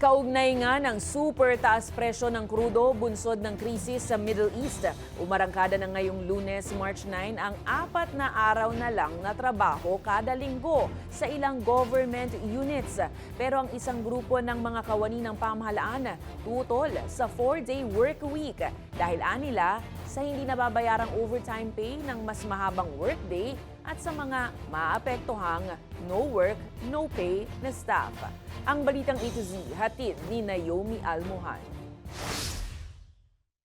Kaugnay nga ng super taas presyo ng krudo, bunsod ng krisis sa Middle East. Umarangkada na ngayong Lunes, March 9, ang 4 na araw na lang na trabaho kada linggo sa ilang government units. Pero ang isang grupo ng mga kawani ng pamahalaan tutol sa 4-day work week dahil anila sa hindi nababayarang overtime pay ng mas mahabang workday at sa mga maapektuhang no work, no pay na staff. Ang balitang A to Z, hatid ni Naomi Almohan.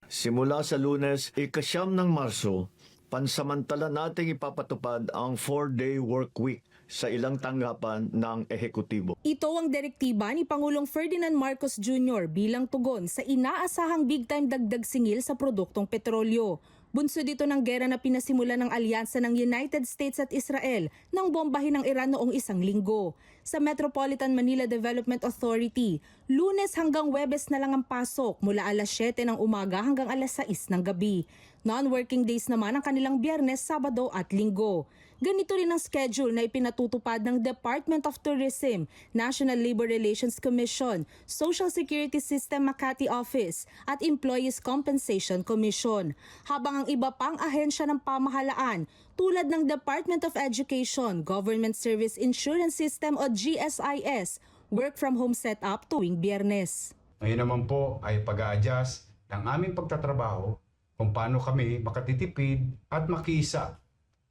Simula sa Lunes, 9 ng Marso, pansamantala nating ipapatupad ang 4-day work week sa ilang tanggapan ng ehekutibo. Ito ang direktiba ni Pangulong Ferdinand Marcos Jr. bilang tugon sa inaasahang big-time dagdag singil sa produktong petrolyo. Bunsod dito ng gera na pinasimula ng alyansa ng United States at Israel nang bombahin ng Iran noong 1 linggo. Sa Metropolitan Manila Development Authority, Lunes hanggang Huwebes na lang ang pasok mula alas 7 ng umaga hanggang alas 6 ng gabi. Non-working days naman ang kanilang Biyernes, Sabado at Linggo. Ganito rin ang schedule na ipinatutupad ng Department of Tourism, National Labor Relations Commission, Social Security System Makati Office at Employees Compensation Commission. Habang ang iba pang ahensya ng pamahalaan tulad ng Department of Education, Government Service Insurance System o GSIS, work from home setup tuwing Biyernes. Ngayon naman po ay pag-a-adjust ng aming pagtatrabaho kung paano kami makatitipid at makiisa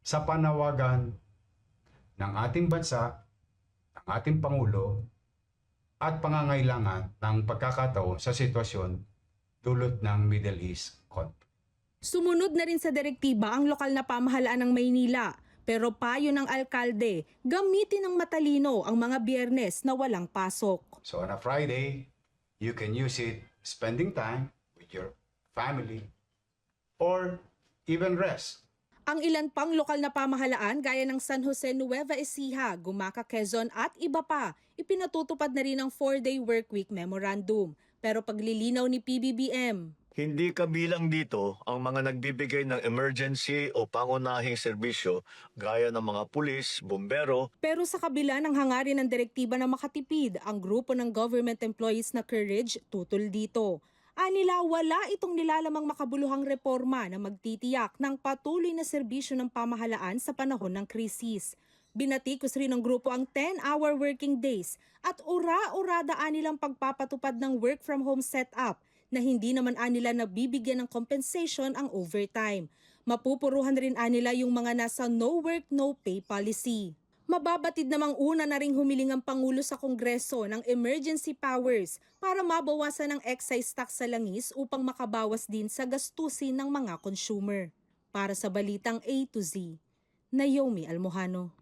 sa panawagan ng ating bansa, ng ating Pangulo, at pangangailangan ng pagkakataon sa sitwasyon dulot ng Middle East conflict. Sumunod na rin sa direktiba ang lokal na pamahalaan ng Maynila. Pero payo ng alkalde, gamitin ng matalino ang mga Biyernes na walang pasok. So on a Friday, you can use it spending time with your family or even rest. Ang ilan pang lokal na pamahalaan gaya ng San Jose, Nueva Ecija, Gumaca, Quezon at iba pa, ipinatutupad na rin ang 4-day workweek memorandum. Pero paglilinaw ni PBBM, Hindi kabilang dito ang mga nagbibigay ng emergency o pangunahing serbisyo gaya ng mga pulis, bumbero. pero sa kabila ng hangarin ng direktiba na makatipid, ang grupo ng government employees na Courage tutol dito. Anila wala itong nilalamang makabuluhang reforma na magtitiyak ng patuloy na serbisyo ng pamahalaan sa panahon ng krisis. Binatikos rin ng grupo ang 10-hour working days at ura-urada anilang pagpapatupad ng work from home setup na hindi naman anila nabibigyan ng compensation ang overtime. Mapupuruhan rin anila yung mga nasa no work no pay policy. Mababatid namang una na ring humiling ang Pangulo sa Kongreso ng emergency powers para mabawasan ang excise tax sa langis upang makabawas din sa gastusin ng mga consumer. Para sa Balitang A to Z, Naomi Almohano.